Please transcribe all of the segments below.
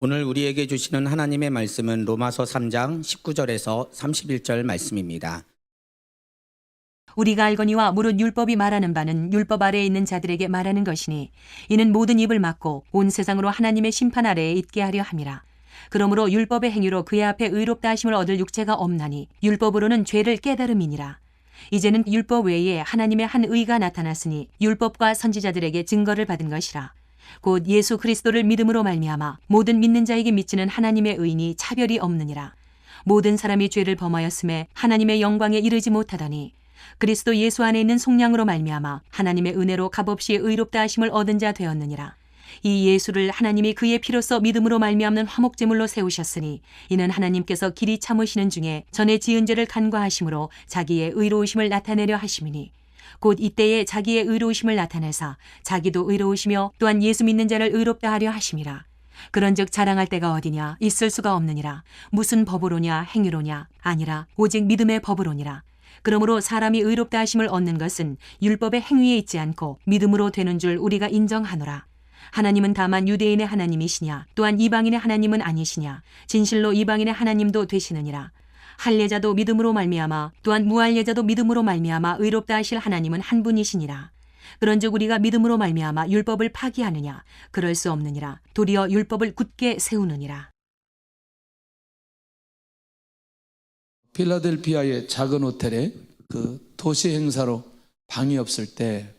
오늘 우리에게 주시는 하나님의 말씀은 로마서 3장 19절에서 31절 말씀입니다. 우리가 알거니와 무릇 율법이 말하는 바는 율법 아래에 있는 자들에게 말하는 것이니 이는 모든 입을 막고 온 세상으로 하나님의 심판 아래에 있게 하려 함이라. 그러므로 율법의 행위로 그의 앞에 의롭다 하심을 얻을 육체가 없나니 율법으로는 죄를 깨달음이니라. 이제는 율법 외에 하나님의 한 의가 나타났으니 율법과 선지자들에게 증거를 받은 것이라. 곧 예수 그리스도를 믿음으로 말미암아 모든 믿는 자에게 미치는 하나님의 의인이 차별이 없느니라. 모든 사람이 죄를 범하였음에 하나님의 영광에 이르지 못하더니 그리스도 예수 안에 있는 속량으로 말미암아 하나님의 은혜로 값없이 의롭다 하심을 얻은 자 되었느니라. 이 예수를 하나님이 그의 피로써 믿음으로 말미암는 화목제물로 세우셨으니 이는 하나님께서 길이 참으시는 중에 전에 지은 죄를 간과하심으로 자기의 의로우심을 나타내려 하심이니 곧 이때에 자기의 의로우심을 나타내사 자기도 의로우시며 또한 예수 믿는 자를 의롭다 하려 하심이라. 그런즉 자랑할 때가 어디냐? 있을 수가 없느니라. 무슨 법으로냐? 행위로냐? 아니라 오직 믿음의 법으로니라. 그러므로 사람이 의롭다 하심을 얻는 것은 율법의 행위에 있지 않고 믿음으로 되는 줄 우리가 인정하노라. 하나님은 다만 유대인의 하나님이시냐? 또한 이방인의 하나님은 아니시냐? 진실로 이방인의 하나님도 되시느니라. 할례자도 믿음으로 말미암아 또한 무할례자도 믿음으로 말미암아 의롭다 하실 하나님은 한 분이시니라. 그런즉 우리가 믿음으로 말미암아 율법을 파기하느냐? 그럴 수 없느니라. 도리어 율법을 굳게 세우느니라. 필라델피아의 작은 호텔에 그 도시 행사로 방이 없을 때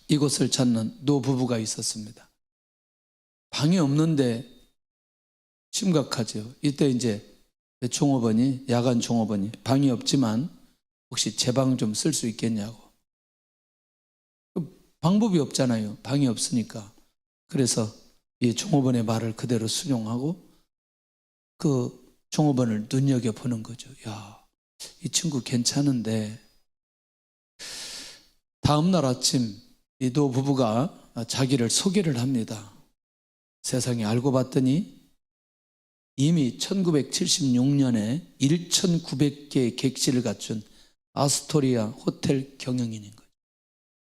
이곳을 찾는 노부부가 있었습니다. 방이 없는데 심각하죠. 이때 이제 종업원이, 야간 종업원이 방이 없지만 혹시 제 방 좀 쓸 수 있겠냐고. 방법이 없잖아요. 방이 없으니까. 그래서 이 종업원의 말을 그대로 순종하고 그 종업원을 눈여겨보는 거죠. 야, 이 친구 괜찮은데. 다음 날 아침 이 노부부가 자기를 소개를 합니다. 세상에 알고 봤더니 이미 1976년에 1,900개의 객실을 갖춘 아스토리아 호텔 경영인인 거죠.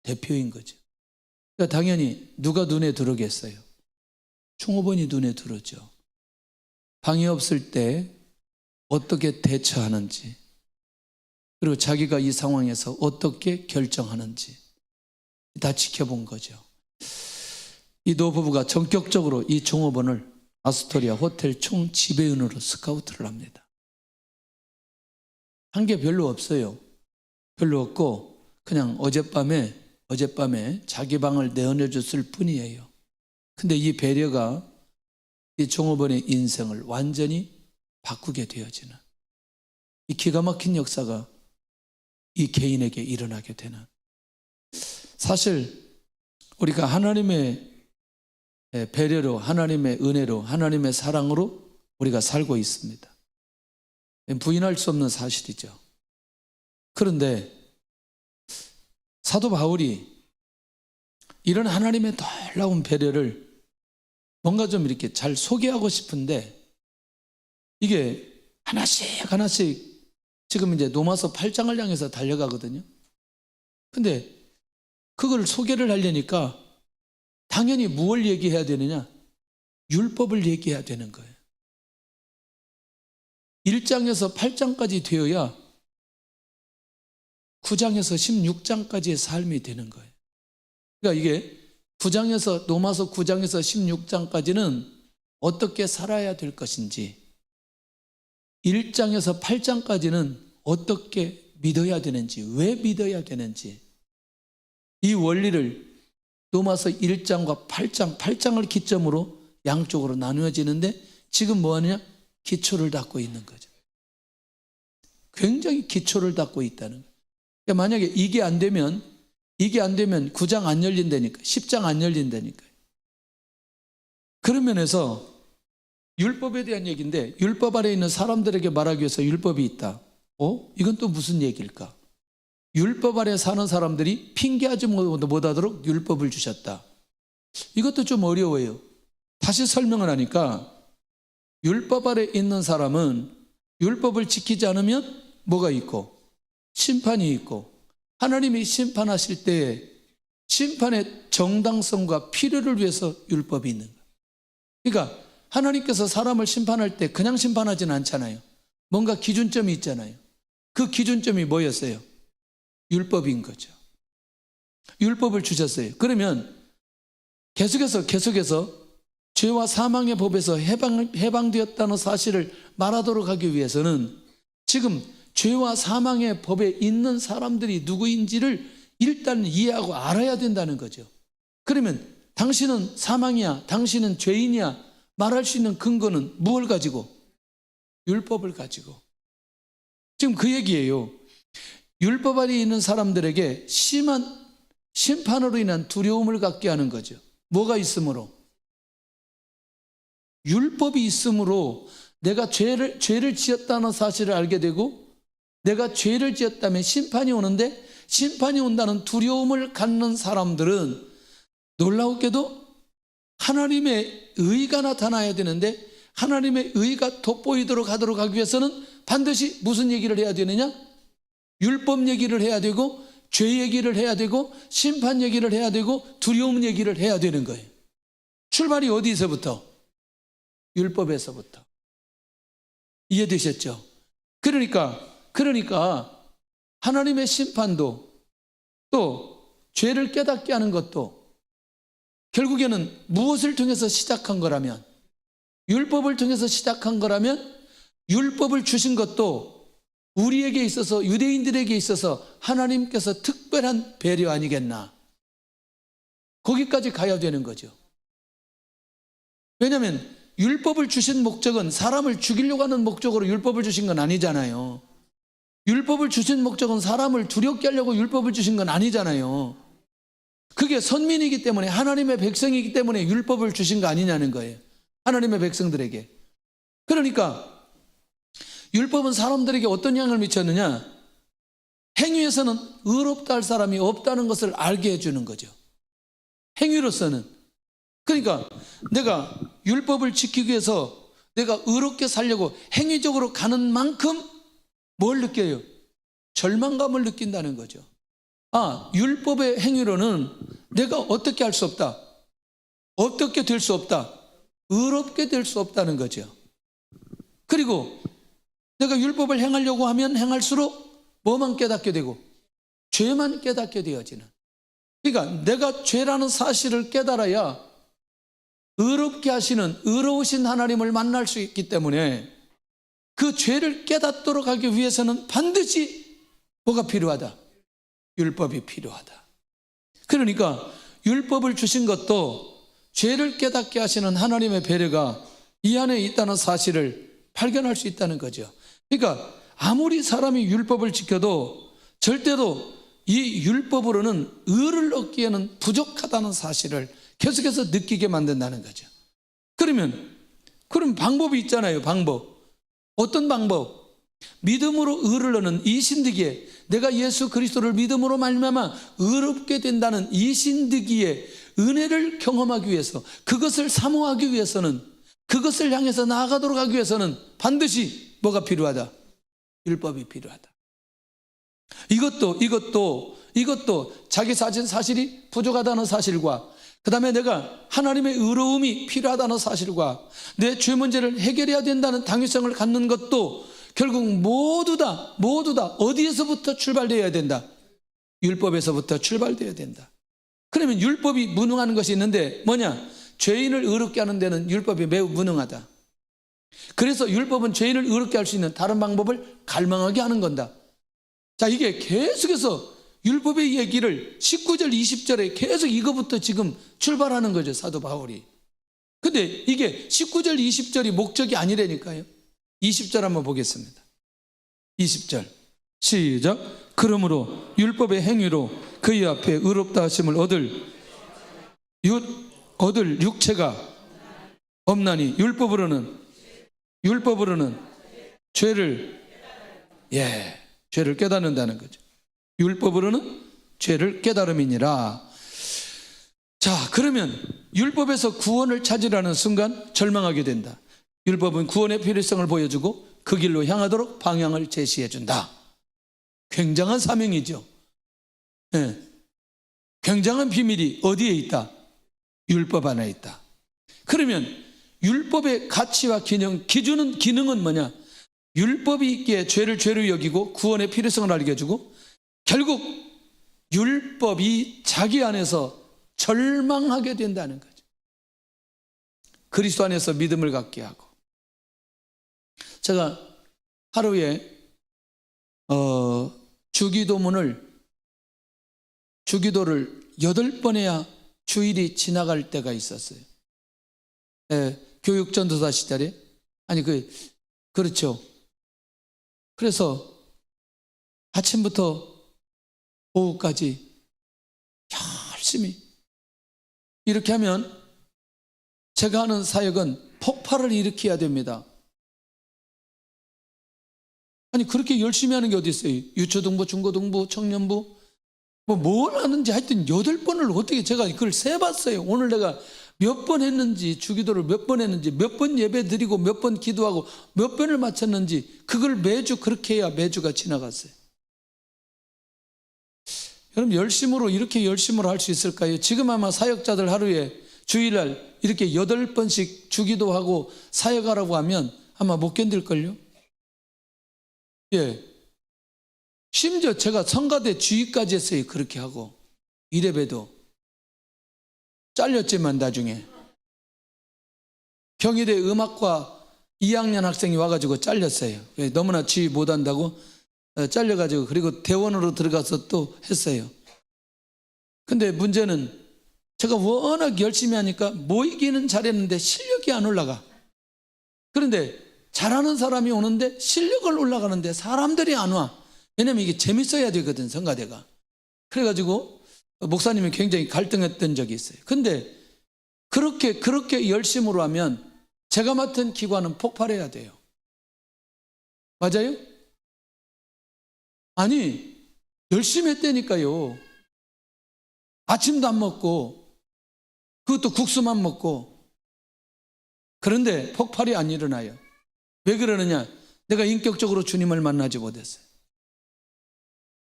대표인 거죠. 그러니까 당연히 누가 눈에 들어오겠어요? 종업원이 눈에 들어오죠. 방이 없을 때 어떻게 대처하는지, 그리고 자기가 이 상황에서 어떻게 결정하는지 다 지켜본 거죠. 이 노부부가 전격적으로 이 종업원을 아스토리아 호텔 총 지배인으로 스카우트를 합니다. 한 게 별로 없어요. 별로 없고 그냥 어젯밤에 자기 방을 내어내줬을 뿐이에요. 근데 이 배려가 이 종업원의 인생을 완전히 바꾸게 되어지는 이 기가 막힌 역사가 이 개인에게 일어나게 되는, 사실 우리가 하나님의 배려로, 하나님의 은혜로, 하나님의 사랑으로 우리가 살고 있습니다. 부인할 수 없는 사실이죠. 그런데 사도 바울이 이런 하나님의 놀라운 배려를 뭔가 좀 이렇게 잘 소개하고 싶은데 이게 하나씩 지금 이제 로마서 8장을 향해서 달려가거든요. 근데 그걸 소개를 하려니까 당연히 무엇을 얘기해야 되느냐? 율법을 얘기해야 되는 거예요. 1장에서 8장까지 되어야 9장에서 16장까지의 삶이 되는 거예요. 그러니까 이게 로마서 9장에서 16장까지는 어떻게 살아야 될 것인지, 1장에서 8장까지는 어떻게 믿어야 되는지, 왜 믿어야 되는지, 이 원리를 로마서 1장과 8장을 기점으로 양쪽으로 나누어지는데 지금 뭐 하느냐? 기초를 닦고 있는 거죠. 굉장히 기초를 닦고 있다는 거예요. 그러니까 만약에 이게 안 되면 9장 안 열린다니까, 10장 안 열린다니까요. 그런 면에서 율법에 대한 얘기인데, 율법 아래에 있는 사람들에게 말하기 위해서 율법이 있다. 이건 또 무슨 얘기일까? 율법 아래 사는 사람들이 핑계하지 못하도록 율법을 주셨다. 이것도 좀 어려워요. 다시 설명을 하니까 율법 아래 있는 사람은 율법을 지키지 않으면 뭐가 있고? 심판이 있고, 하나님이 심판하실 때에 심판의 정당성과 필요를 위해서 율법이 있는 거예요. 그러니까 하나님께서 사람을 심판할 때 그냥 심판하지는 않잖아요. 뭔가 기준점이 있잖아요. 그 기준점이 뭐였어요? 율법인 거죠. 율법을 주셨어요. 그러면 계속해서 죄와 사망의 법에서 해방되었다는 사실을 말하도록 하기 위해서는 지금 죄와 사망의 법에 있는 사람들이 누구인지를 일단 이해하고 알아야 된다는 거죠. 그러면 당신은 사망이야, 당신은 죄인이야 말할 수 있는 근거는 무엇을 가지고? 율법을 가지고. 지금 그 얘기예요. 율법 아래 있는 사람들에게 심한 심판으로 인한 두려움을 갖게 하는 거죠. 뭐가 있으므로? 율법이 있으므로 내가 죄를 지었다는 사실을 알게 되고 내가 죄를 지었다면 심판이 오는데 심판이 온다는 두려움을 갖는 사람들은 놀라웠게도 하나님의 의가 나타나야 되는데 하나님의 의가 돋보이도록 하기 위해서는 반드시 무슨 얘기를 해야 되느냐? 율법 얘기를 해야 되고 죄 얘기를 해야 되고 심판 얘기를 해야 되고 두려움 얘기를 해야 되는 거예요. 출발이 어디서부터? 율법에서부터. 이해되셨죠? 그러니까 하나님의 심판도 또 죄를 깨닫게 하는 것도 결국에는 무엇을 통해서 시작한 거라면 율법을 통해서 시작한 거라면 율법을 주신 것도 우리에게 있어서 유대인들에게 있어서 하나님께서 특별한 배려 아니겠나. 거기까지 가야 되는 거죠. 왜냐하면 율법을 주신 목적은 사람을 죽이려고 하는 목적으로 율법을 주신 건 아니잖아요. 율법을 주신 목적은 사람을 두렵게 하려고 율법을 주신 건 아니잖아요. 그게 선민이기 때문에 하나님의 백성이기 때문에 율법을 주신 거 아니냐는 거예요. 하나님의 백성들에게. 그러니까 율법은 사람들에게 어떤 영향을 미쳤느냐? 행위에서는 의롭다 할 사람이 없다는 것을 알게 해주는 거죠. 행위로서는. 그러니까 내가 율법을 지키기 위해서 내가 의롭게 살려고 행위적으로 가는 만큼 뭘 느껴요? 절망감을 느낀다는 거죠. 아, 율법의 행위로는 내가 어떻게 할 수 없다. 어떻게 될 수 없다. 의롭게 될 수 없다는 거죠. 그리고 내가 율법을 행하려고 하면 행할수록 뭐만 깨닫게 되고 죄만 깨닫게 되어지는. 그러니까 내가 죄라는 사실을 깨달아야 의롭게 하시는 의로우신 하나님을 만날 수 있기 때문에 그 죄를 깨닫도록 하기 위해서는 반드시 뭐가 필요하다? 율법이 필요하다. 그러니까 율법을 주신 것도 죄를 깨닫게 하시는 하나님의 배려가 이 안에 있다는 사실을 발견할 수 있다는 거죠. 그러니까 아무리 사람이 율법을 지켜도 절대로 이 율법으로는 의를 얻기에는 부족하다는 사실을 계속해서 느끼게 만든다는 거죠. 그럼 방법이 있잖아요. 방법. 어떤 방법? 믿음으로 의를 얻는 이 신득이에 내가 예수 그리스도를 믿음으로 말미암아 의롭게 된다는 이 신득이의 은혜를 경험하기 위해서 그것을 사모하기 위해서는 그것을 향해서 나아가도록 하기 위해서는 반드시 뭐가 필요하다? 율법이 필요하다. 이것도 자기 자신 사실이 부족하다는 사실과 그 다음에 내가 하나님의 의로움이 필요하다는 사실과 내 죄 문제를 해결해야 된다는 당위성을 갖는 것도 결국 모두 다 어디에서부터 출발되어야 된다? 율법에서부터 출발되어야 된다. 그러면 율법이 무능한 것이 있는데 뭐냐? 죄인을 의롭게 하는 데는 율법이 매우 무능하다. 그래서 율법은 죄인을 의롭게 할 수 있는 다른 방법을 갈망하게 하는 건다. 자, 이게 계속해서 율법의 얘기를 19절 20절에 계속 이거부터 지금 출발하는 거죠, 사도 바울이. 근데 이게 19절 20절이 목적이 아니라니까요. 20절 한번 보겠습니다. 20절 시작. 그러므로 율법의 행위로 그의 앞에 의롭다 하심을 얻을 육체가 없나니 율법으로는 죄를 깨닫는다는 거죠. 율법으로는 죄를 깨달음이니라. 자, 그러면 율법에서 구원을 찾으라는 순간 절망하게 된다. 율법은 구원의 필요성을 보여주고 그 길로 향하도록 방향을 제시해 준다. 굉장한 사명이죠. 네. 굉장한 비밀이 어디에 있다? 율법 안에 있다. 그러면 율법의 가치와 기능은 뭐냐? 율법이 있기에 죄를 죄로 여기고 구원의 필요성을 알려주고, 결국 율법이 자기 안에서 절망하게 된다는 거죠. 그리스도 안에서 믿음을 갖게 하고. 제가 하루에 주기도를 8번 해야 주일이 지나갈 때가 있었어요. 교육전도사 시절에. 그렇죠. 그래서 아침부터 오후까지 열심히 이렇게 하면 제가 하는 사역은 폭발을 일으켜야 됩니다. 그렇게 열심히 하는 게 어디 있어요? 유초등부, 중고등부, 청년부 뭘 하는지 하여튼 8번을 어떻게 제가 그걸 세봤어요. 오늘 내가 몇 번 했는지, 주기도를 몇 번 했는지, 몇 번 예배 드리고 몇 번 기도하고 몇 번을 마쳤는지, 그걸 매주 그렇게 해야 매주가 지나갔어요. 여러분, 이렇게 열심으로 할 수 있을까요? 지금 아마 사역자들 하루에 주일날 이렇게 8번씩 주기도하고 사역하라고 하면 아마 못 견딜걸요? 예. 심지어 제가 성가대 주의까지 했어요. 그렇게 하고. 이래봬도. 잘렸지만 나중에. 경희대 음악과 2학년 학생이 와가지고 잘렸어요. 너무나 주의 못한다고 잘려가지고, 그리고 대원으로 들어가서 또 했어요. 근데 문제는 제가 워낙 열심히 하니까 모이기는 잘했는데 실력이 안 올라가. 그런데 잘하는 사람이 오는데 실력을 올라가는데 사람들이 안 와. 왜냐면 이게 재밌어야 되거든, 성가대가. 그래가지고 목사님이 굉장히 갈등했던 적이 있어요. 근데 그렇게 열심으로 하면 제가 맡은 기관은 폭발해야 돼요. 맞아요? 열심히 했다니까요. 아침도 안 먹고, 그것도 국수만 먹고. 그런데 폭발이 안 일어나요. 왜 그러느냐? 내가 인격적으로 주님을 만나지 못했어요.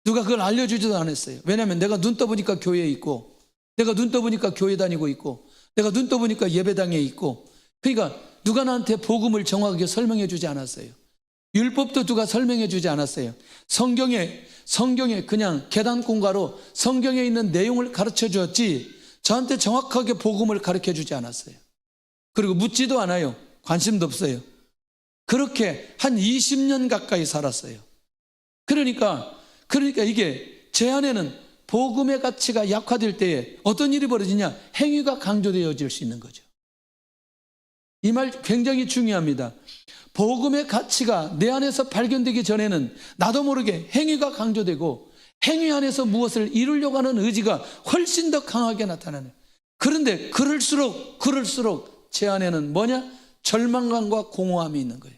누가 그걸 알려주지도 않았어요. 왜냐하면 내가 눈 떠보니까 교회에 있고, 내가 눈 떠보니까 교회 다니고 있고, 내가 눈 떠보니까 예배당에 있고. 그러니까 누가 나한테 복음을 정확하게 설명해 주지 않았어요. 율법도 누가 설명해 주지 않았어요. 성경에 그냥 계단공가로 성경에 있는 내용을 가르쳐 주었지, 저한테 정확하게 복음을 가르쳐 주지 않았어요. 그리고 묻지도 않아요. 관심도 없어요. 그렇게 한 20년 가까이 살았어요. 그러니까 이게 제 안에는 복음의 가치가 약화될 때에 어떤 일이 벌어지냐? 행위가 강조되어질 수 있는 거죠. 이 말 굉장히 중요합니다. 복음의 가치가 내 안에서 발견되기 전에는 나도 모르게 행위가 강조되고, 행위 안에서 무엇을 이루려고 하는 의지가 훨씬 더 강하게 나타나는. 그런데 그럴수록 제 안에는 뭐냐? 절망감과 공허함이 있는 거예요.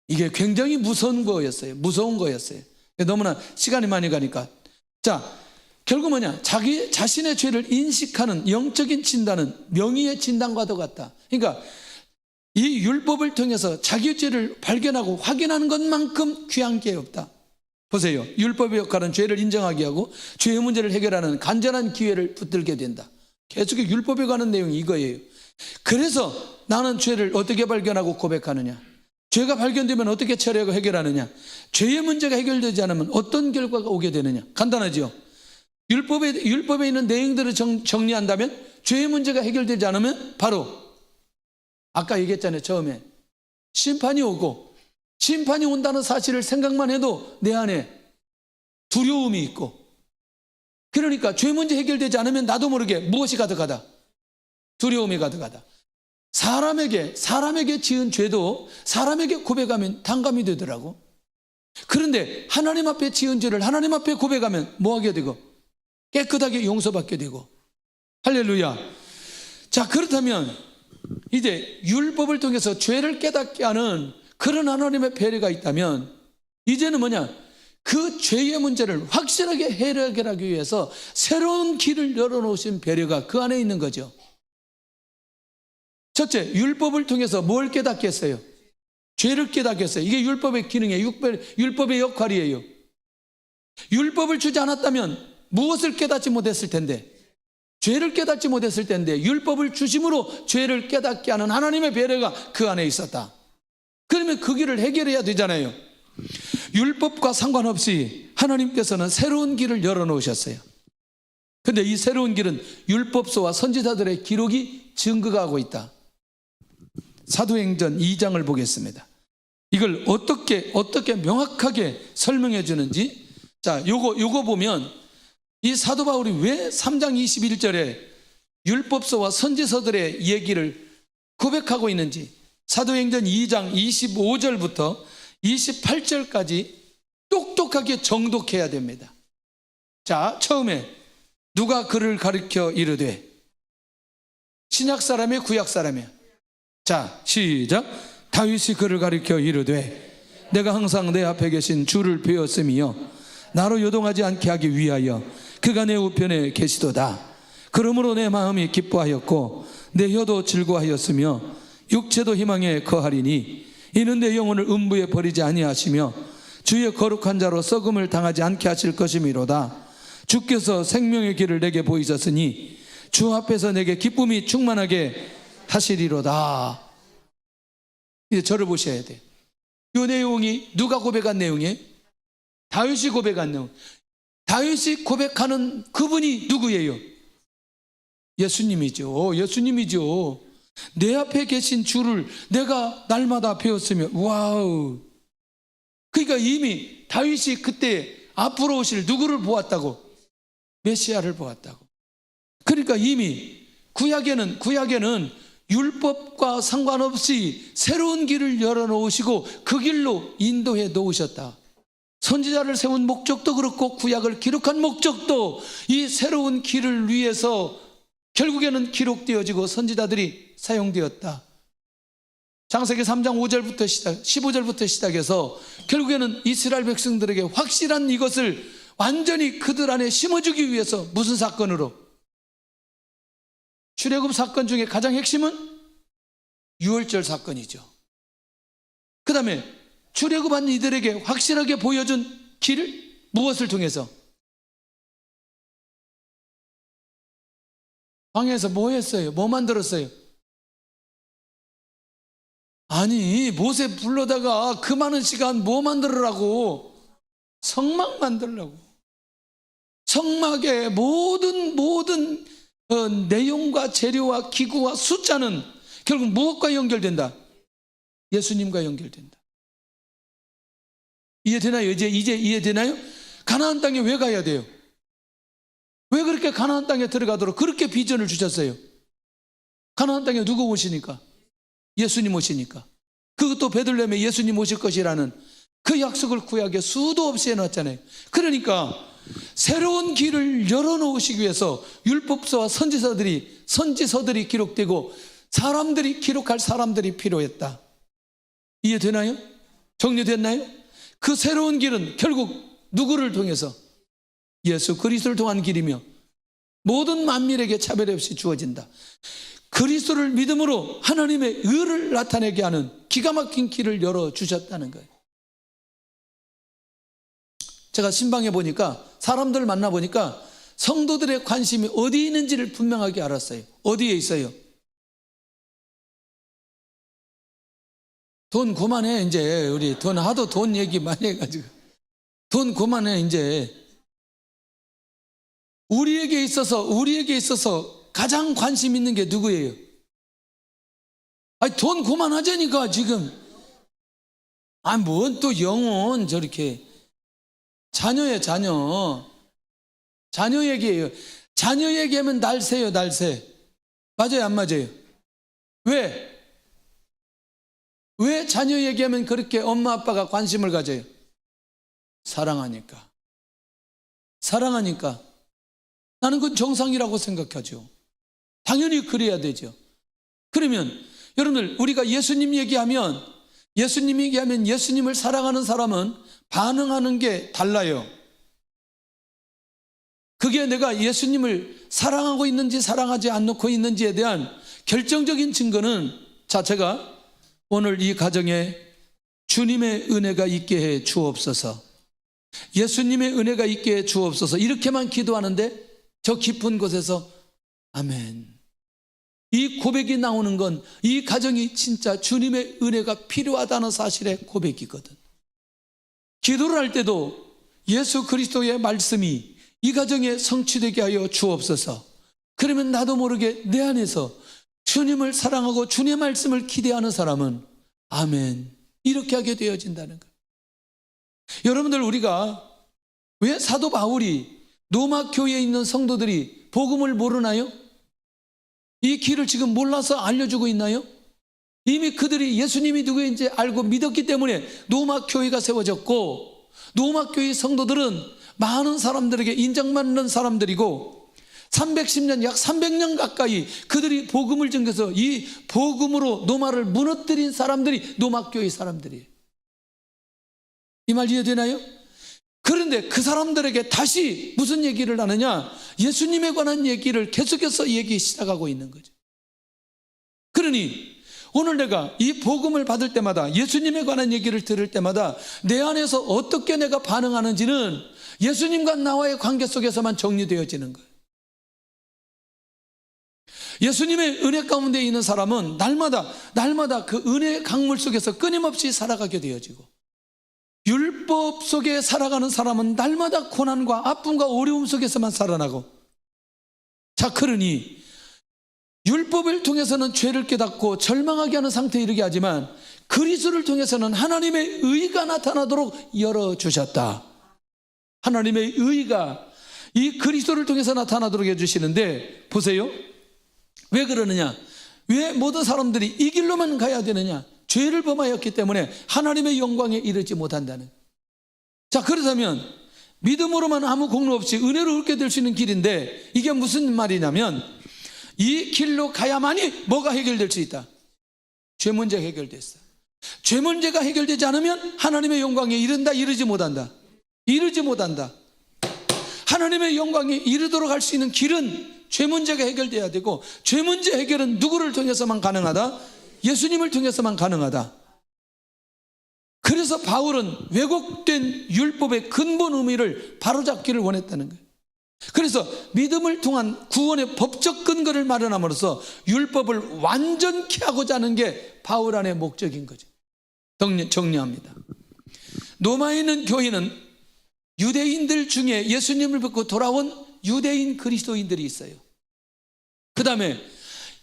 이게 굉장히 무서운 거였어요. 너무나 시간이 많이 가니까. 자, 결국 뭐냐? 자신의 죄를 인식하는 영적인 진단은 명의의 진단과도 같다. 그러니까 이 율법을 통해서 자기 죄를 발견하고 확인하는 것만큼 귀한 게 없다. 보세요. 율법의 역할은 죄를 인정하게 하고 죄의 문제를 해결하는 간절한 기회를 붙들게 된다. 계속 율법에 관한 내용이 이거예요. 그래서 나는 죄를 어떻게 발견하고 고백하느냐? 죄가 발견되면 어떻게 처리하고 해결하느냐? 죄의 문제가 해결되지 않으면 어떤 결과가 오게 되느냐? 간단하죠? 율법에 있는 내용들을 정리한다면 죄의 문제가 해결되지 않으면 바로 아까 얘기했잖아요. 처음에 심판이 오고, 심판이 온다는 사실을 생각만 해도 내 안에 두려움이 있고, 그러니까 죄 문제 해결되지 않으면 나도 모르게 무엇이 가득하다? 두려움이 가득하다. 사람에게 지은 죄도 사람에게 고백하면 탕감이 되더라고. 그런데 하나님 앞에 지은 죄를 하나님 앞에 고백하면 뭐하게 되고? 깨끗하게 용서받게 되고. 할렐루야. 자, 그렇다면 이제 율법을 통해서 죄를 깨닫게 하는 그런 하나님의 배려가 있다면, 이제는 뭐냐? 그 죄의 문제를 확실하게 해결하기 위해서 새로운 길을 열어놓으신 배려가 그 안에 있는 거죠. 첫째, 율법을 통해서 뭘 깨닫게 했어요? 죄를 깨닫게 했어요. 이게 율법의 기능이에요. 율법의 역할이에요. 율법을 주지 않았다면 무엇을 깨닫지 못했을 텐데? 죄를 깨닫지 못했을 때인데 율법을 주심으로 죄를 깨닫게 하는 하나님의 배려가 그 안에 있었다. 그러면 그 길을 해결해야 되잖아요. 율법과 상관없이 하나님께서는 새로운 길을 열어놓으셨어요. 근데 이 새로운 길은 율법서와 선지자들의 기록이 증거하고 있다. 사도행전 2장을 보겠습니다. 이걸 어떻게 명확하게 설명해 주는지. 자, 요거 보면 이 사도 바울이 왜 3장 21절에 율법서와 선지서들의 얘기를 고백하고 있는지, 사도행전 2장 25절부터 28절까지 똑똑하게 정독해야 됩니다. 자, 처음에 누가 그를 가리켜 이르되, 신약 사람이야, 구약 사람이야? 자, 시작. 다윗이 그를 가리켜 이르되, 내가 항상 내 앞에 계신 주를 배웠으며 나로 요동하지 않게 하기 위하여 그가 내 우편에 계시도다. 그러므로 내 마음이 기뻐하였고 내 혀도 즐거워하였으며 육체도 희망에 거하리니, 이는 내 영혼을 음부에 버리지 아니하시며 주의 거룩한 자로 썩음을 당하지 않게 하실 것이미로다. 주께서 생명의 길을 내게 보이셨으니 주 앞에서 내게 기쁨이 충만하게 하시리로다. 이제 저를 보셔야 돼. 이 내용이 누가 고백한 내용이에요? 다윗이 고백한 내용. 다윗이 고백하는 그분이 누구예요? 예수님이죠. 예수님이죠. 내 앞에 계신 주를 내가 날마다 배웠으며, 와우. 그러니까 이미 다윗이 그때 앞으로 오실 누구를 보았다고? 메시아를 보았다고. 그러니까 이미 구약에는 율법과 상관없이 새로운 길을 열어놓으시고 그 길로 인도해 놓으셨다. 선지자를 세운 목적도 그렇고 구약을 기록한 목적도 이 새로운 길을 위해서 결국에는 기록되어지고 선지자들이 사용되었다. 창세기 3장 5절부터 15절부터 시작해서 결국에는 이스라엘 백성들에게 확실한 이것을 완전히 그들 안에 심어주기 위해서 무슨 사건으로? 출애굽 사건 중에 가장 핵심은 유월절 사건이죠. 그 다음에 출애굽한 이들에게 확실하게 보여준 길, 무엇을 통해서? 광야에서 뭐 했어요? 뭐 만들었어요? 아니, 모세 불러다가 그 많은 시간 뭐 만들으라고? 성막 만들라고. 성막의 모든 내용과 재료와 기구와 숫자는 결국 무엇과 연결된다? 예수님과 연결된다. 이해되나요? 이제 이해되나요? 가나안 땅에 왜 가야 돼요? 왜 그렇게 가나안 땅에 들어가도록 그렇게 비전을 주셨어요? 가나안 땅에 누구 오시니까? 예수님 오시니까. 그것도 베들레헴에 예수님 오실 것이라는 그 약속을 구약에 수도 없이 해놨잖아요. 그러니까 새로운 길을 열어놓으시기 위해서 율법서와 선지서들이 기록되고 사람들이 기록할 사람들이 필요했다. 이해되나요? 정리됐나요? 그 새로운 길은 결국 누구를 통해서? 예수 그리스도를 통한 길이며 모든 만민에게 차별 없이 주어진다. 그리스도를 믿음으로 하나님의 의를 나타내게 하는 기가 막힌 길을 열어주셨다는 거예요. 제가 신방에 보니까 사람들 만나보니까 성도들의 관심이 어디에 있는지를 분명하게 알았어요. 어디에 있어요? 돈 그만해. 이제 우리 하도 돈 얘기 많이 해가지고 돈 그만해. 이제 우리에게 있어서 가장 관심 있는 게 누구예요? 아니, 돈 그만하자니까 지금. 아니, 뭔 또 영혼 저렇게. 자녀예요, 자녀. 자녀 얘기예요. 자녀 얘기하면 날새요, 날새. 맞아요, 안 맞아요? 왜? 왜 자녀 얘기하면 그렇게 엄마 아빠가 관심을 가져요? 사랑하니까. 사랑하니까. 나는 그건 정상이라고 생각하죠. 당연히 그래야 되죠. 그러면 여러분들, 우리가 예수님 얘기하면 예수님을 사랑하는 사람은 반응하는 게 달라요. 그게 내가 예수님을 사랑하고 있는지 사랑하지 않고 있는지에 대한 결정적인 증거는, 자, 제가 오늘 이 가정에 주님의 은혜가 있게 해 주옵소서, 예수님의 은혜가 있게 해 주옵소서, 이렇게만 기도하는데 저 깊은 곳에서 아멘. 이 고백이 나오는 건 이 가정이 진짜 주님의 은혜가 필요하다는 사실의 고백이거든. 기도를 할 때도 예수 그리스도의 말씀이 이 가정에 성취되게 하여 주옵소서. 그러면 나도 모르게 내 안에서 주님을 사랑하고 주님의 말씀을 기대하는 사람은 아멘 이렇게 하게 되어진다는 거예요. 여러분들, 우리가 왜 사도 바울이 로마 교회에 있는 성도들이 복음을 모르나요? 이 길을 지금 몰라서 알려주고 있나요? 이미 그들이 예수님이 누구인지 알고 믿었기 때문에 로마 교회가 세워졌고, 로마 교회 성도들은 많은 사람들에게 인정받는 사람들이고 310년, 약 300년 가까이 그들이 복음을 전해서 이 복음으로 로마를 무너뜨린 사람들이 로마 교회 사람들이에요. 이 말 이해되나요? 그런데 그 사람들에게 다시 무슨 얘기를 하느냐? 예수님에 관한 얘기를 계속해서 얘기 시작하고 있는 거죠. 그러니 오늘 내가 이 복음을 받을 때마다, 예수님에 관한 얘기를 들을 때마다 내 안에서 어떻게 내가 반응하는지는 예수님과 나와의 관계 속에서만 정리되어지는 거예요. 예수님의 은혜 가운데 있는 사람은 날마다 그 은혜의 강물 속에서 끊임없이 살아가게 되어지고, 율법 속에 살아가는 사람은 날마다 고난과 아픔과 어려움 속에서만 살아나고, 자, 그러니 율법을 통해서는 죄를 깨닫고 절망하게 하는 상태에 이르게 하지만 그리스도를 통해서는 하나님의 의가 나타나도록 열어주셨다. 하나님의 의가 이 그리스도를 통해서 나타나도록 해주시는데, 보세요. 왜 그러느냐? 왜 모든 사람들이 이 길로만 가야 되느냐? 죄를 범하였기 때문에 하나님의 영광에 이르지 못한다는. 자, 그렇다면 믿음으로만 아무 공로 없이 은혜로 얻게 될 수 있는 길인데, 이게 무슨 말이냐면 이 길로 가야만이 뭐가 해결될 수 있다? 죄 문제가 해결됐어. 죄 문제가 해결되지 않으면 하나님의 영광에 이른다, 이르지 못한다? 이르지 못한다. 하나님의 영광에 이르도록 할 수 있는 길은 죄 문제가 해결돼야 되고, 죄 문제 해결은 누구를 통해서만 가능하다? 예수님을 통해서만 가능하다. 그래서 바울은 왜곡된 율법의 근본 의미를 바로잡기를 원했다는 거예요. 그래서 믿음을 통한 구원의 법적 근거를 마련함으로써 율법을 완전케 하고자 하는 게 바울 안의 목적인 거죠. 정리합니다. 로마에 있는 교회는 유대인들 중에 예수님을 믿고 돌아온 유대인 그리스도인들이 있어요. 그 다음에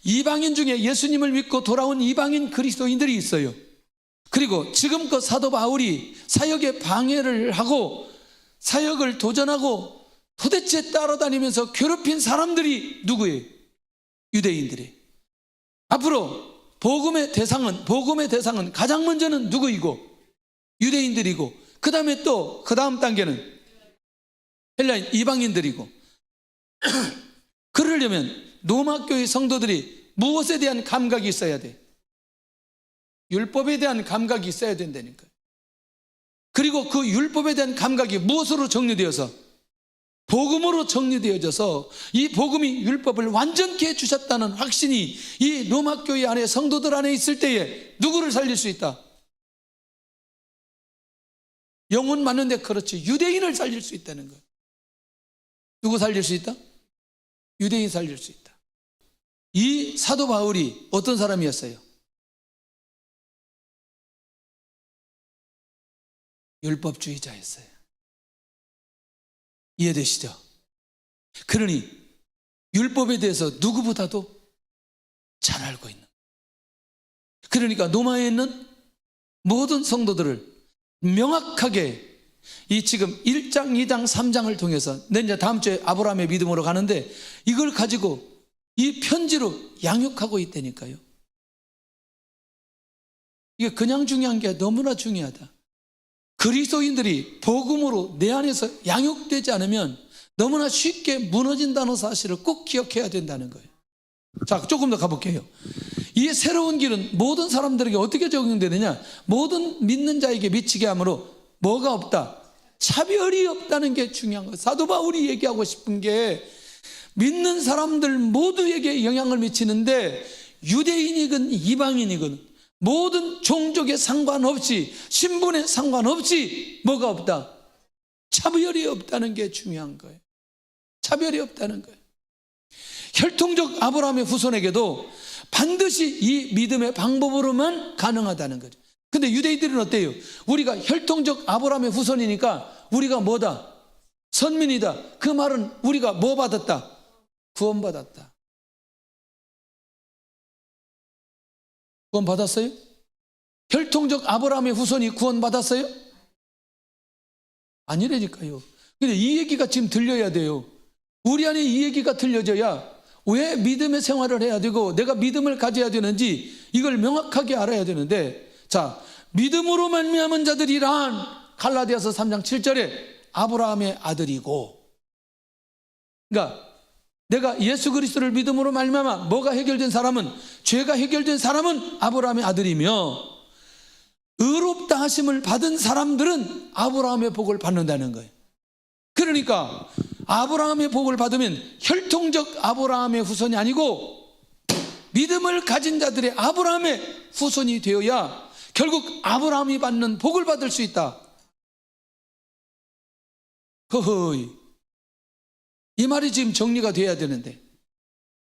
이방인 중에 예수님을 믿고 돌아온 이방인 그리스도인들이 있어요. 그리고 지금껏 사도 바울이 사역에 방해를 하고 사역을 도전하고 도대체 따라다니면서 괴롭힌 사람들이 누구예요? 유대인들이. 앞으로 복음의 대상은 가장 먼저는 누구이고? 유대인들이고, 그 다음에 또 그 다음 단계는 헬라인 이방인들이고. 그러려면 로마 교회 성도들이 무엇에 대한 감각이 있어야 돼? 율법에 대한 감각이 있어야 된다니까요. 그리고 그 율법에 대한 감각이 무엇으로 정리되어서? 복음으로 정리되어져서 이 복음이 율법을 완전케 해주셨다는 확신이 이 로마 교회 안에, 성도들 안에 있을 때에 누구를 살릴 수 있다? 영혼 맞는데, 그렇지, 유대인을 살릴 수 있다는 거예요. 누구 살릴 수 있다? 유대인 살릴 수 있다. 이 사도 바울이 어떤 사람이었어요? 율법주의자였어요. 이해되시죠? 그러니 율법에 대해서 누구보다도 잘 알고 있는, 그러니까 로마에 있는 모든 성도들을 명확하게 이 지금 1장, 2장, 3장을 통해서, 내 이제 다음 주에 아브라함의 믿음으로 가는데 이걸 가지고 이 편지로 양육하고 있다니까요. 이게 그냥 중요한 게 너무나 중요하다. 그리스도인들이 복음으로 내 안에서 양육되지 않으면 너무나 쉽게 무너진다는 사실을 꼭 기억해야 된다는 거예요. 자, 조금 더 가볼게요. 이 새로운 길은 모든 사람들에게 어떻게 적용되느냐? 모든 믿는 자에게 미치게 함으로 뭐가 없다? 차별이 없다는 게 중요한 거예요. 사도 바울이 얘기하고 싶은 게 믿는 사람들 모두에게 영향을 미치는데, 유대인이건 이방인이건 모든 종족에 상관없이, 신분에 상관없이 뭐가 없다? 차별이 없다는 게 중요한 거예요. 차별이 없다는 거예요. 혈통적 아브라함의 후손에게도 반드시 이 믿음의 방법으로만 가능하다는 거죠. 근데 유대인들은 어때요? 우리가 혈통적 아브라함의 후손이니까 우리가 뭐다? 선민이다. 그 말은 우리가 뭐 받았다? 구원받았다. 구원받았어요? 혈통적 아브라함의 후손이 구원받았어요? 아니라니까요. 근데 이 얘기가 지금 들려야 돼요. 우리 안에 이 얘기가 들려져야 왜 믿음의 생활을 해야 되고 내가 믿음을 가져야 되는지 이걸 명확하게 알아야 되는데, 자, 믿음으로 말미암은 자들이란 갈라디아서 3장 7절에 아브라함의 아들이고, 그러니까 내가 예수 그리스도를 믿음으로 말미암아 뭐가 해결된 사람은, 죄가 해결된 사람은 아브라함의 아들이며, 의롭다 하심을 받은 사람들은 아브라함의 복을 받는다는 거예요. 그러니까 아브라함의 복을 받으면 혈통적 아브라함의 후손이 아니고 믿음을 가진 자들의 아브라함의 후손이 되어야 결국 아브라함이 받는 복을 받을 수 있다. 허허이, 이 말이 지금 정리가 돼야 되는데,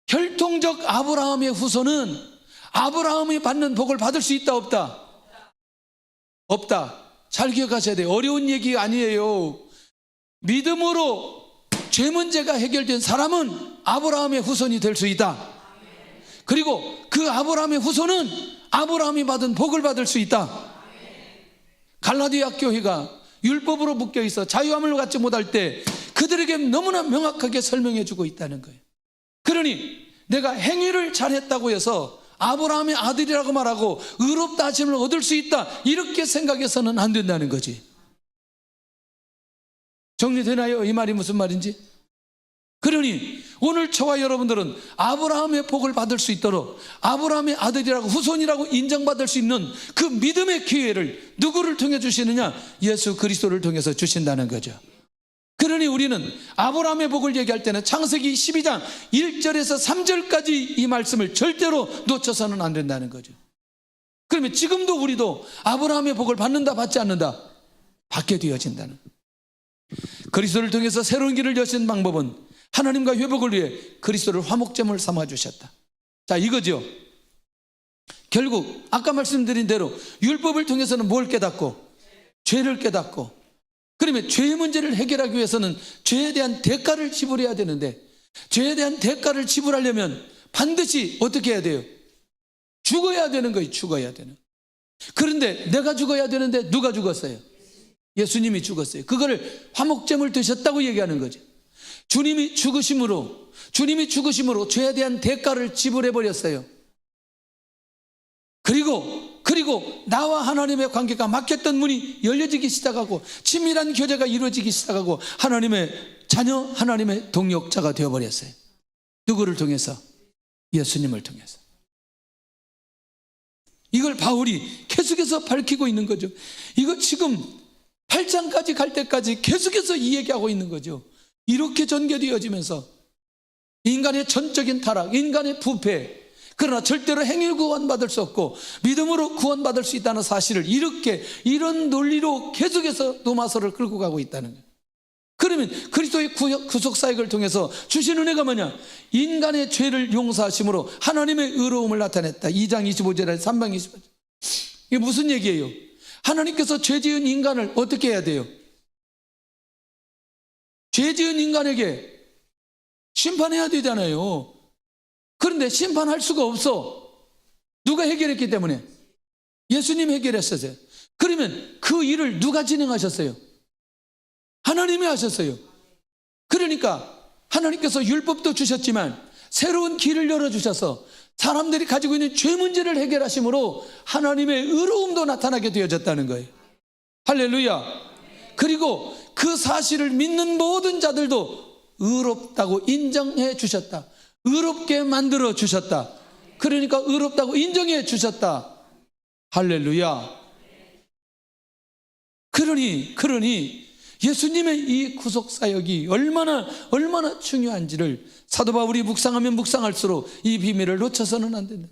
혈통적 아브라함의 후손은 아브라함이 받는 복을 받을 수 있다, 없다? 없다. 잘 기억하셔야 돼요. 어려운 얘기 아니에요. 믿음으로 죄 문제가 해결된 사람은 아브라함의 후손이 될 수 있다. 그리고 그 아브라함의 후손은 아브라함이 받은 복을 받을 수 있다. 갈라디아 교회가 율법으로 묶여 있어 자유함을 갖지 못할 때 그들에게 너무나 명확하게 설명해 주고 있다는 거예요. 그러니 내가 행위를 잘했다고 해서 아브라함의 아들이라고 말하고 의롭다 하심을 얻을 수 있다, 이렇게 생각해서는 안 된다는 거지. 정리되나요? 이 말이 무슨 말인지? 그러니 오늘 저와 여러분들은 아브라함의 복을 받을 수 있도록 아브라함의 아들이라고, 후손이라고 인정받을 수 있는 그 믿음의 기회를 누구를 통해 주시느냐? 예수 그리스도를 통해서 주신다는 거죠. 그러니 우리는 아브라함의 복을 얘기할 때는 창세기 12장 1절에서 3절까지 이 말씀을 절대로 놓쳐서는 안 된다는 거죠. 그러면 지금도 우리도 아브라함의 복을 받는다, 받지 않는다? 받게 되어진다는 거예요. 그리스도를 통해서 새로운 길을 여신 방법은 하나님과 회복을 위해 그리스도를 화목제물 삼아 주셨다. 자, 이거죠. 결국 아까 말씀드린 대로 율법을 통해서는 뭘 깨닫고? 죄를 깨닫고, 그러면 죄의 문제를 해결하기 위해서는 죄에 대한 대가를 지불해야 되는데, 죄에 대한 대가를 지불하려면 반드시 어떻게 해야 돼요? 죽어야 되는 거예요. 죽어야 되는. 그런데 내가 죽어야 되는데 누가 죽었어요? 예수님이 죽었어요. 그거를 화목제물 드셨다고 얘기하는 거죠. 주님이 죽으심으로 죄에 대한 대가를 지불해 버렸어요. 그리고 나와 하나님의 관계가 막혔던 문이 열려지기 시작하고 친밀한 교제가 이루어지기 시작하고 하나님의 자녀, 하나님의 동역자가 되어버렸어요. 누구를 통해서? 예수님을 통해서. 이걸 바울이 계속해서 밝히고 있는 거죠. 이거 지금 8장까지 갈 때까지 계속해서 이 얘기하고 있는 거죠. 이렇게 전개되어지면서 인간의 전적인 타락, 인간의 부패, 그러나 절대로 행위로 구원받을 수 없고 믿음으로 구원받을 수 있다는 사실을 이런 논리로 계속해서 로마서를 끌고 가고 있다는 거예요. 그러면 그리스도의 구속사역을 통해서 주신 은혜가 뭐냐? 인간의 죄를 용서하심으로 하나님의 의로움을 나타냈다. 2장 25절에 3장 25절. 이게 무슨 얘기예요? 하나님께서 죄 지은 인간을 어떻게 해야 돼요? 죄 지은 인간에게 심판해야 되잖아요. 그런데 심판할 수가 없어. 누가 해결했기 때문에? 예수님 해결했었어요. 그러면 그 일을 누가 진행하셨어요? 하나님이 하셨어요. 그러니까 하나님께서 율법도 주셨지만 새로운 길을 열어주셔서 사람들이 가지고 있는 죄 문제를 해결하심으로 하나님의 의로움도 나타나게 되어졌다는 거예요. 할렐루야. 그리고 그 사실을 믿는 모든 자들도 의롭다고 인정해 주셨다. 의롭게 만들어 주셨다. 그러니까 의롭다고 인정해 주셨다. 할렐루야. 그러니 예수님의 이 구속사역이 얼마나 중요한지를 사도 바울이 묵상하면 묵상할수록 이 비밀을 놓쳐서는 안 된다.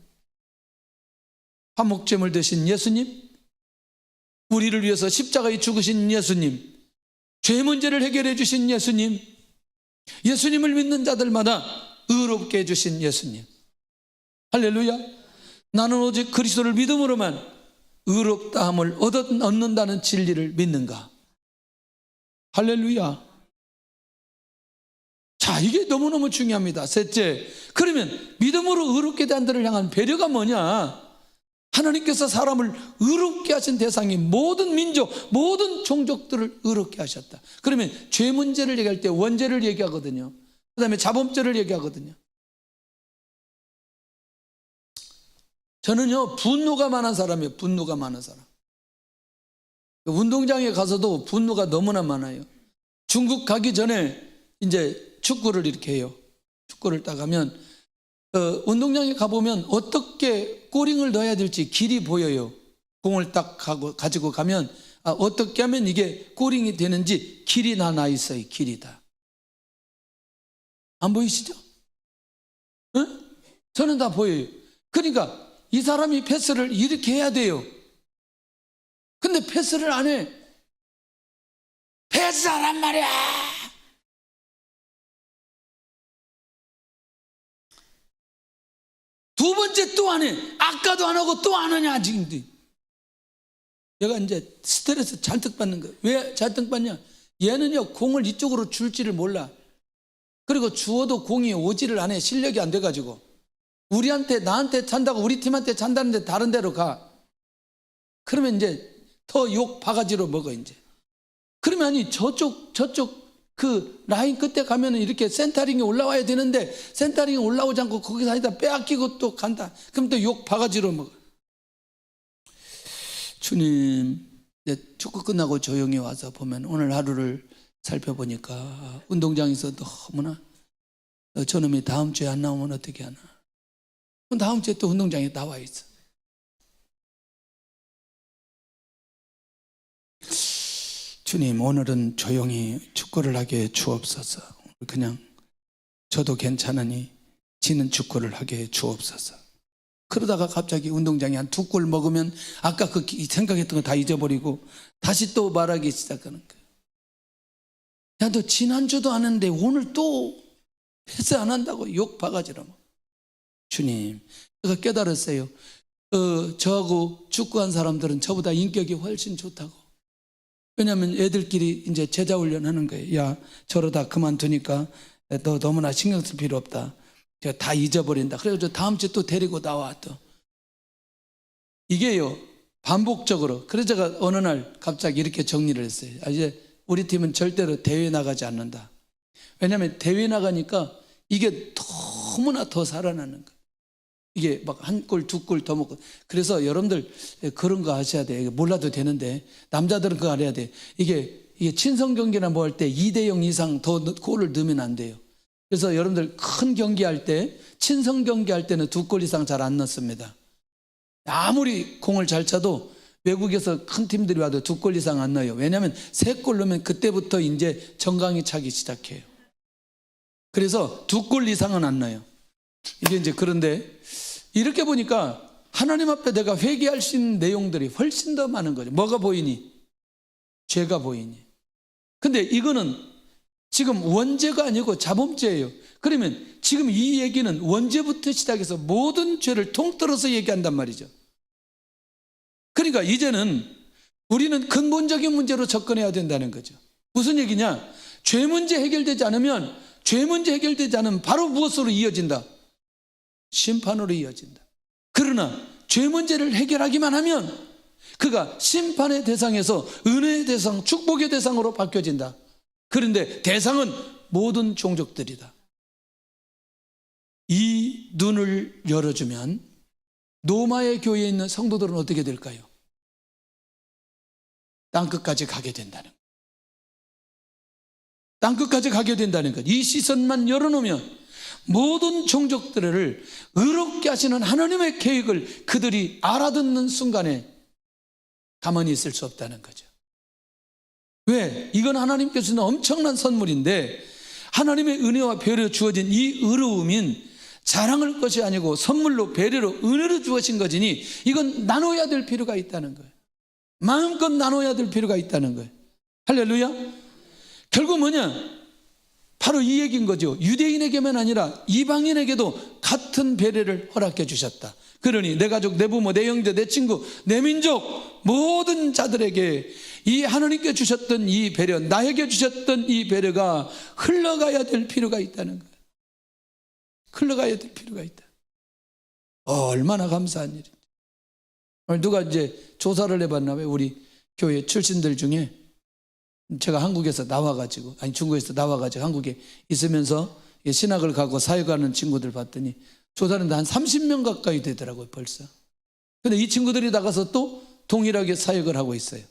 화목제물 되신 예수님, 우리를 위해서 십자가에 죽으신 예수님, 죄 문제를 해결해 주신 예수님, 예수님을 믿는 자들마다 의롭게 해주신 예수님. 할렐루야. 나는 오직 그리스도를 믿음으로만 의롭다함을 얻는다는 진리를 믿는가? 할렐루야. 자, 이게 너무너무 중요합니다. 셋째, 그러면 믿음으로 의롭게 된 자들을 향한 배려가 뭐냐? 하나님께서 사람을 의롭게 하신 대상이 모든 민족, 모든 종족들을 의롭게 하셨다. 그러면 죄 문제를 얘기할 때 원죄를 얘기하거든요. 그 다음에 자범죄를 얘기하거든요. 저는요, 분노가 많은 사람이에요. 분노가 많은 사람. 운동장에 가서도 분노가 너무나 많아요. 중국 가기 전에 이제 축구를 이렇게 해요. 축구를 딱 하면 운동장에 가보면 어떻게 꼬링을 넣어야 될지 길이 보여요. 공을 딱 가지고 가면 어떻게 하면 이게 꼬링이 되는지 길이 다 나 있어요. 길이 다. 안 보이시죠? 응? 저는 다 보여요. 그러니까 이 사람이 패스를 이렇게 해야 돼요. 근데 패스를 안 해. 패스하란 말이야. 두 번째 또 안 해. 아까도 안 하고 또 안 하냐 지금. 얘가 이제 스트레스 잔뜩 받는 거예요. 왜 잔뜩 받냐? 얘는요, 공을 이쪽으로 줄지를 몰라. 그리고 주어도 공이 오지를 않아. 실력이 안 돼가지고. 나한테 찬다고 우리 팀한테 찬다는데 다른 데로 가. 그러면 이제 더 욕 바가지로 먹어 이제. 그러면 아니 저쪽 그 라인 끝에 가면은 이렇게 센터링이 올라와야 되는데 센터링이 올라오지 않고 거기서 아니다 빼앗기고 또 간다. 그럼 또 욕 바가지로 먹어. 주님, 이제 축구 끝나고 조용히 와서 보면 오늘 하루를 살펴보니까 운동장에서 너무나 저놈이 다음 주에 안 나오면 어떻게 하나. 다음 주에 또 운동장에 나와 있어. 주님, 오늘은 조용히 축구를 하게 주옵소서. 그냥 저도 괜찮으니 지는 축구를 하게 주옵소서. 그러다가 갑자기 운동장에 한 2골 먹으면 아까 그 생각했던 거 다 잊어버리고 다시 또 말하기 시작하는 거예요. 야, 너 지난주도 안 했는데 오늘 또 패스 안 한다고 욕 바가지로. 주님, 제가 깨달았어요. 저하고 축구한 사람들은 저보다 인격이 훨씬 좋다고. 왜냐하면 애들끼리 이제 제자 훈련하는 거예요. 야, 저러다 그만두니까 너 너무나 신경 쓸 필요 없다. 제가 다 잊어버린다. 그래가지고 다음 주에 또 데리고 나와 또. 이게요, 반복적으로. 그래서 제가 어느 날 갑자기 이렇게 정리를 했어요. 이제 우리 팀은 절대로 대회 나가지 않는다. 왜냐하면 대회 나가니까 이게 너무나 더 살아나는 거예요. 이게 막 1골, 2골 더 먹고. 그래서 여러분들 그런 거 하셔야 돼요. 몰라도 되는데 남자들은 그거 알아야 돼요. 이게 친선 경기나 뭐 할 때 2대0 이상 더 골을 넣으면 안 돼요. 그래서 여러분들 큰 경기할 때, 친선 경기할 때는 2골 이상 잘 안 넣습니다. 아무리 공을 잘 차도 외국에서 큰 팀들이 와도 2골 이상 안 넣어요. 왜냐하면 3골 넣으면 그때부터 이제 정강이 차기 시작해요. 그래서 2골 이상은 안 넣어요. 이게 이제 그런데 이렇게 보니까 하나님 앞에 내가 회개할 수 있는 내용들이 훨씬 더 많은 거죠. 뭐가 보이니? 죄가 보이니. 근데 이거는 지금 원죄가 아니고 자범죄예요. 그러면 지금 이 얘기는 원죄부터 시작해서 모든 죄를 통틀어서 얘기한단 말이죠. 그러니까 이제는 우리는 근본적인 문제로 접근해야 된다는 거죠. 무슨 얘기냐? 죄 문제 해결되지 않으면 바로 무엇으로 이어진다? 심판으로 이어진다. 그러나 죄 문제를 해결하기만 하면 그가 심판의 대상에서 은혜의 대상, 축복의 대상으로 바뀌어진다. 그런데 대상은 모든 종족들이다. 이 눈을 열어주면 노마의 교회에 있는 성도들은 어떻게 될까요? 땅끝까지 가게 된다는 것. 땅끝까지 가게 된다는 것. 이 시선만 열어놓으면 모든 종족들을 의롭게 하시는 하나님의 계획을 그들이 알아듣는 순간에 가만히 있을 수 없다는 거죠. 왜? 이건 하나님께서 주는 엄청난 선물인데 하나님의 은혜와 배려 주어진 이 의로움인 자랑할 것이 아니고 선물로 배려로 은혜로 주어진 것이니 이건 나눠야 될 필요가 있다는 거예요. 마음껏 나눠야 될 필요가 있다는 거예요. 할렐루야. 결국 뭐냐? 바로 이 얘기인 거죠. 유대인에게만 아니라 이방인에게도 같은 배려를 허락해 주셨다. 그러니 내 가족, 내 부모, 내 형제, 내 친구, 내 민족 모든 자들에게 이 하나님께 주셨던 이 배려, 나에게 주셨던 이 배려가 흘러가야 될 필요가 있다는 거예요. 흘러가야 될 필요가 있다. 얼마나 감사한 일인지. 오늘 누가 이제 조사를 해봤나 봐요. 우리 교회 출신들 중에 제가 한국에서 나와가지고, 중국에서 나와가지고 한국에 있으면서 신학을 가고 사역하는 친구들 봤더니 조사는 한 30명 가까이 되더라고요, 벌써. 근데 이 친구들이 나가서 또 동일하게 사역을 하고 있어요.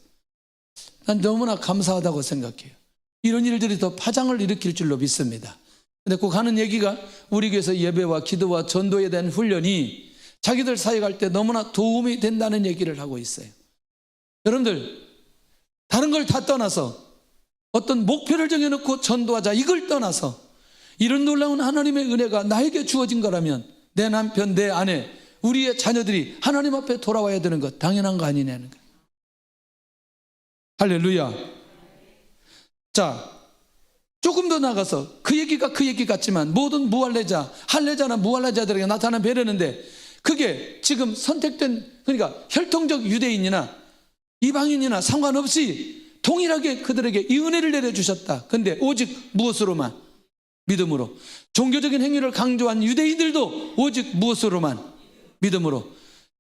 난 너무나 감사하다고 생각해요. 이런 일들이 더 파장을 일으킬 줄로 믿습니다. 근데 꼭 하는 얘기가 우리 교회에서 예배와 기도와 전도에 대한 훈련이 자기들 사역할 때 너무나 도움이 된다는 얘기를 하고 있어요. 여러분들, 다른 걸 다 떠나서 어떤 목표를 정해놓고 전도하자, 이걸 떠나서 이런 놀라운 하나님의 은혜가 나에게 주어진 거라면 내 남편, 내 아내, 우리의 자녀들이 하나님 앞에 돌아와야 되는 것 당연한 거 아니냐는 거예요. 할렐루야. 자, 조금 더 나가서 그 얘기가 그 얘기 같지만 모든 무할례자, 할례자나 무할례자들에게 나타난 배려는데 그게 지금 선택된, 그러니까 혈통적 유대인이나 이방인이나 상관없이 동일하게 그들에게 이 은혜를 내려주셨다. 근데 오직 무엇으로만? 믿음으로. 종교적인 행위를 강조한 유대인들도 오직 무엇으로만? 믿음으로.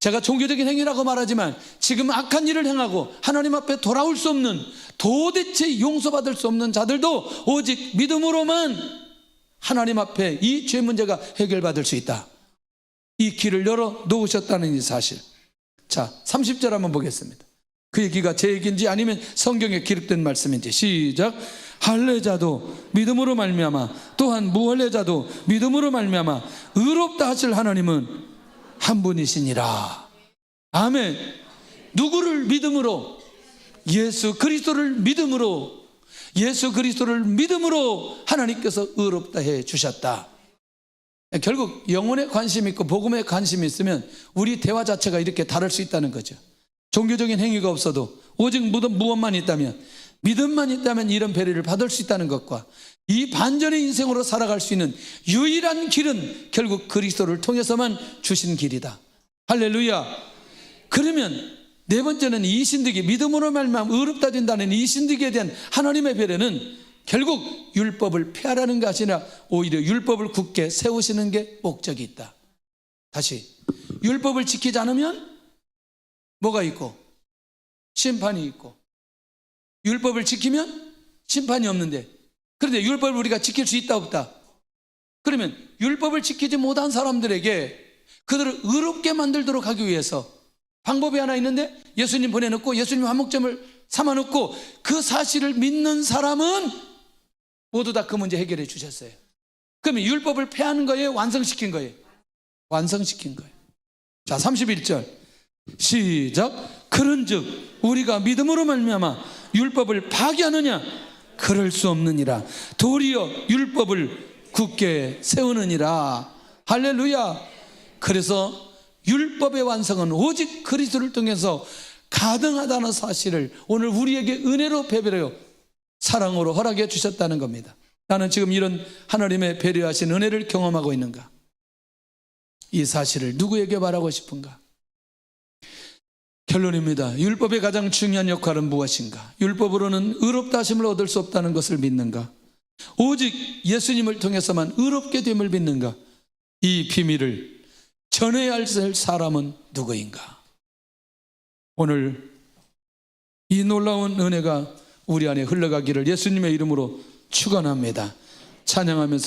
제가 종교적인 행위라고 말하지만 지금 악한 일을 행하고 하나님 앞에 돌아올 수 없는, 도대체 용서받을 수 없는 자들도 오직 믿음으로만 하나님 앞에 이 죄 문제가 해결받을 수 있다. 이 길을 열어 놓으셨다는 이 사실. 자, 30절 한번 보겠습니다. 그 얘기가 제 얘기인지 아니면 성경에 기록된 말씀인지. 시작. 할례자도 믿음으로 말미암아 또한 무할례자도 믿음으로 말미암아 의롭다 하실 하나님은 한 분이시니라. 아멘. 누구를 믿음으로? 예수 그리스도를 믿음으로, 예수 그리스도를 믿음으로 하나님께서 의롭다 해 주셨다. 결국 영혼에 관심 있고 복음에 관심이 있으면 우리 대화 자체가 이렇게 다를 수 있다는 거죠. 종교적인 행위가 없어도 오직 무엇만 있다면, 믿음만 있다면 이런 배려를 받을 수 있다는 것과 이 반전의 인생으로 살아갈 수 있는 유일한 길은 결국 그리스도를 통해서만 주신 길이다. 할렐루야. 그러면 네 번째는 이 신득이, 믿음으로 말미암아 의롭다 된다는 이 신득에 대한 하나님의 배려는 결국 율법을 폐하라는 것이 아니라 오히려 율법을 굳게 세우시는 게 목적이 있다. 다시, 율법을 지키지 않으면 뭐가 있고? 심판이 있고. 율법을 지키면 심판이 없는데, 그런데 율법을 우리가 지킬 수 있다 없다? 그러면 율법을 지키지 못한 사람들에게 그들을 의롭게 만들도록 하기 위해서 방법이 하나 있는데, 예수님 보내놓고 예수님 한목점을 삼아놓고 그 사실을 믿는 사람은 모두 다 그 문제 해결해 주셨어요. 그러면 율법을 폐하는 거예요? 완성시킨 거예요? 완성시킨 거예요. 자, 31절 시작. 그런즉 우리가 믿음으로 말미암아 율법을 파기하느냐? 그럴 수 없느니라. 도리어 율법을 굳게 세우느니라. 할렐루야. 그래서 율법의 완성은 오직 그리스도를 통해서 가능하다는 사실을 오늘 우리에게 은혜로 배배려 사랑으로 허락해 주셨다는 겁니다. 나는 지금 이런 하나님의 배려하신 은혜를 경험하고 있는가? 이 사실을 누구에게 말하고 싶은가? 결론입니다. 율법의 가장 중요한 역할은 무엇인가? 율법으로는 의롭다 하심을 얻을 수 없다는 것을 믿는가? 오직 예수님을 통해서만 의롭게 됨을 믿는가? 이 비밀을 전해야 할 사람은 누구인가? 오늘 이 놀라운 은혜가 우리 안에 흘러가기를 예수님의 이름으로 축원합니다. 찬양하면서